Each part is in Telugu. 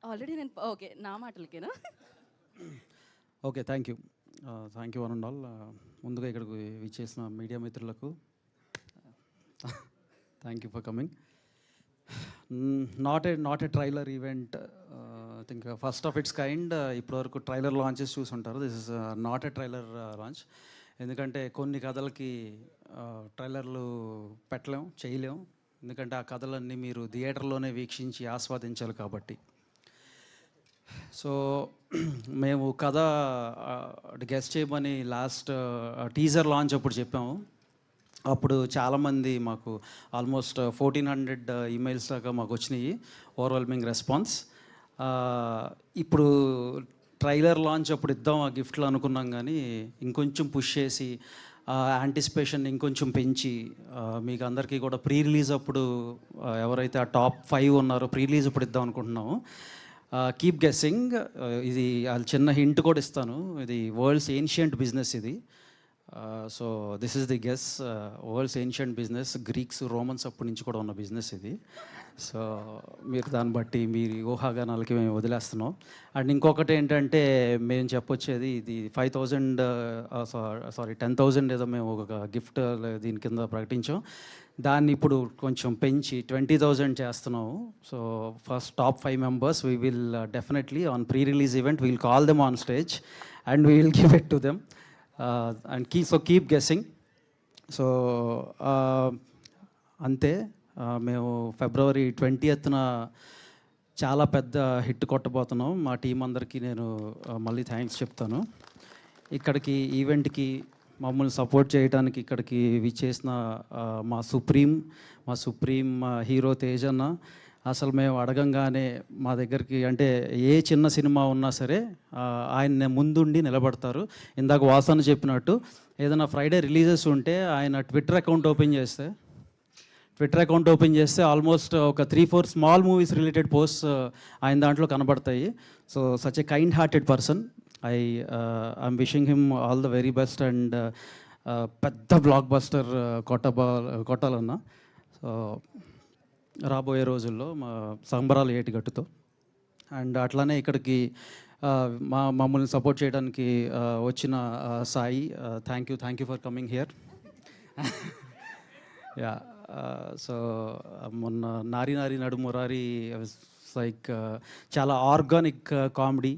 ఆల్రెడీ నేను ఓకే నా మాటలకేనా? Okay, thank you one and all. ముందుగా ఇక్కడికి విచ్చేసిన మీడియా మిత్రులకు thank you for coming. Not a trailer event, I think first of its kind. ఇప్పటివరకు ట్రైలర్ లాంచెస్ చూసుంటారు. This is not a trailer launch. ఎందుకంటే కొన్ని కథలకి ట్రైలర్లు పెట్టలేం, చేయలేం. ఎందుకంటే ఆ కథలన్నీ మీరు థియేటర్లోనే వీక్షించి ఆస్వాదించాలి కాబట్టి. సో మేము కథ గెస్ట్ చేయమని లాస్ట్ టీజర్ లాంచ్ అప్పుడు చెప్పాము. అప్పుడు చాలామంది మాకు ఆల్మోస్ట్ 1400 ఈమెయిల్స్ దాకా మాకు వచ్చినాయి, ఓవర్వెల్మింగ్ రెస్పాన్స్. ఇప్పుడు ట్రైలర్ లాంచ్ అప్పుడు ఇద్దాం ఆ గిఫ్ట్లు అనుకున్నాం, కానీ ఇంకొంచెం పుష్ చేసి యాంటిసిపేషన్ ఇంకొంచెం పెంచి మీకు అందరికీ కూడా ప్రీ రిలీజ్ అప్పుడు ఎవరైతే ఆ టాప్ 5 ఉన్నారో ప్రీ రిలీజ్ అప్పుడు ఇద్దాం అనుకుంటున్నాము. Keep guessing. ఇది చిన్న హింట్ కూడా ఇస్తాను. ఇది వరల్డ్స్ ఏన్షియంట్ బిజినెస్ ఇది. So this is the guess. World's ancient business, Greeks Romans అప్పటి నుంచి కూడా ఉన్న బిజినెస్ ఇది. సో మీరు దాన్ని బట్టి మీరు ఊహాగానాలకి మేము వదిలేస్తున్నాం. అండ్ ఇంకొకటి ఏంటంటే మేము చెప్పొచ్చేది ఇది 10,000 ఏదో మేము ఒక గిఫ్ట్ దీని కింద ప్రకటించాం. దాన్ని ఇప్పుడు కొంచెం పెంచి 20,000 చేస్తున్నాము. So first top 5 members we will definitely on pre release event we'll call them on stage and we will give it to them and keep guessing. So అంతే. మేము February 20th చాలా పెద్ద హిట్ కొట్టబోతున్నాం. మా టీం అందరికీ నేను మళ్ళీ థ్యాంక్స్ చెప్తాను. ఇక్కడికి ఈవెంట్కి మమ్మల్ని సపోర్ట్ చేయడానికి ఇక్కడికి విచ్చేసిన మా సుప్రీం హీరో తేజ్ అన్న. అసలు మేము అడగంగానే మా దగ్గరికి, అంటే ఏ చిన్న సినిమా ఉన్నా సరే ఆయన ముందుండి నిలబడతారు. ఇందాక వాసన చెప్పినట్టు ఏదైనా ఫ్రైడే రిలీజెస్ ఉంటే ఆయన ట్విట్టర్ అకౌంట్ ఓపెన్ చేస్తే ఆల్మోస్ట్ ఒక 3-4 స్మాల్ మూవీస్ రిలేటెడ్ పోస్ట్స్ ఆయన దాంట్లో కనబడతాయి. So such a kind hearted person. I'm wishing him all the very best and పెద్ద బ్లాక్ బస్టర్ కొట్టాలన్నా. సో రాబోయే రోజుల్లో మా సంబరాలు ఏటిగట్టుతో. అండ్ అట్లానే ఇక్కడికి మమ్మల్ని సపోర్ట్ చేయడానికి వచ్చిన Sai, thank you for coming here. Yeah. So మొన్న నారి నడు మురారి లైక్ చాలా ఆర్గానిక్ కామెడీ,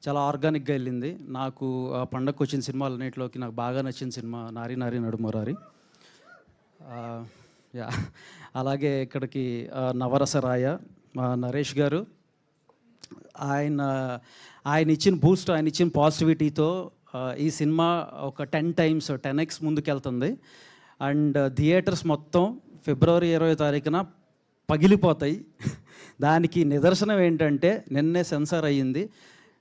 చాలా ఆర్గానిక్గా వెళ్ళింది. నాకు పండగకు వచ్చిన సినిమాలన్నింటిలోకి నాకు బాగా నచ్చిన సినిమా నారి నడు మురారి. యా. అలాగే ఇక్కడికి నవరసరాయ నరేష్ గారు, ఆయన ఇచ్చిన బూస్ట్, ఆయన ఇచ్చిన పాజిటివిటీతో ఈ సినిమా ఒక 10x ముందుకెళ్తుంది. అండ్ థియేటర్స్ మొత్తం February 20 పగిలిపోతాయి. దానికి నిదర్శనం ఏంటంటే నిన్నే సెన్సార్ అయ్యింది.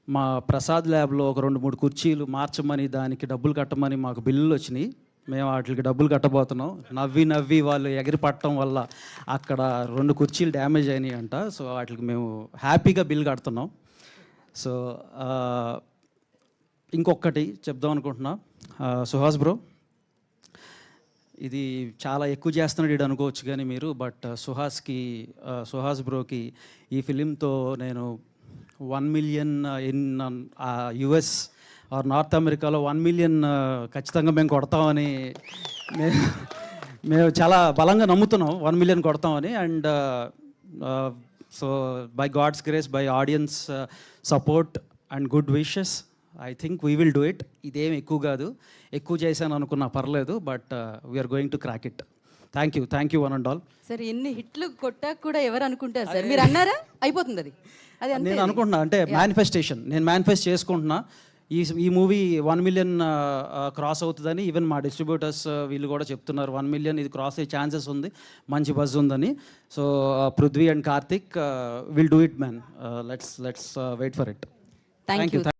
మా ప్రసాద్ ల్యాబ్లో ఒక 2-3 కుర్చీలు మార్చమని, దానికి డబ్బులు కట్టమని మాకు బిల్లులు వచ్చినాయి. మేము వాటికి డబ్బులు కట్టబోతున్నాం. నవ్వి వాళ్ళు ఎగిరి పట్టడం వల్ల అక్కడ 2 కుర్చీలు డ్యామేజ్ అయినాయి అంట. సో వాటికి మేము హ్యాపీగా బిల్ కడుతున్నాం. సో ఇంకొకటి చెప్దాం అనుకుంటున్నా. సుహాస్ ఇది చాలా ఎక్కువ చేస్తున్నాడు ఇది అనుకోవచ్చు కానీ మీరు, బట్ సుహాస్ బ్రోకి ఈ ఫిలింతో నేను 1 million in US or north అమెరికాలో 1 million ఖచ్చితంగా మేము కొడతామని మేము చాలా బలంగా నమ్ముతున్నాం. 1 million కొడతామని. And so by God's grace, by audience support and good wishes, I think we will do it. ఇదేం ఎక్కువ కాదు, ఎక్కువ చేశాను అనుకున్నా పర్లేదు, but we're going to crack it. Thank you one and all. Sir ఎన్ని హిట్లు కొట్టాక కూడా ఎవరు అనుకుంటారు సార్? మీరు అన్నారా అయిపోతుంది అది నేను అనుకుంటున్నా. అంటే నేను మేనిఫెస్ట్ చేసుకుంటున్నా ఈ మూవీ 1 million క్రాస్ అవుతుందని. ఈవెన్ మా డిస్ట్రిబ్యూటర్స్ వీళ్ళు కూడా చెప్తున్నారు 1 million ఇది క్రాస్ అయ్యే ఛాన్సెస్ ఉంది, మంచి బజ్ ఉందని. So Prithvi and Karthik will do it man. Let's wait for it. Thank you.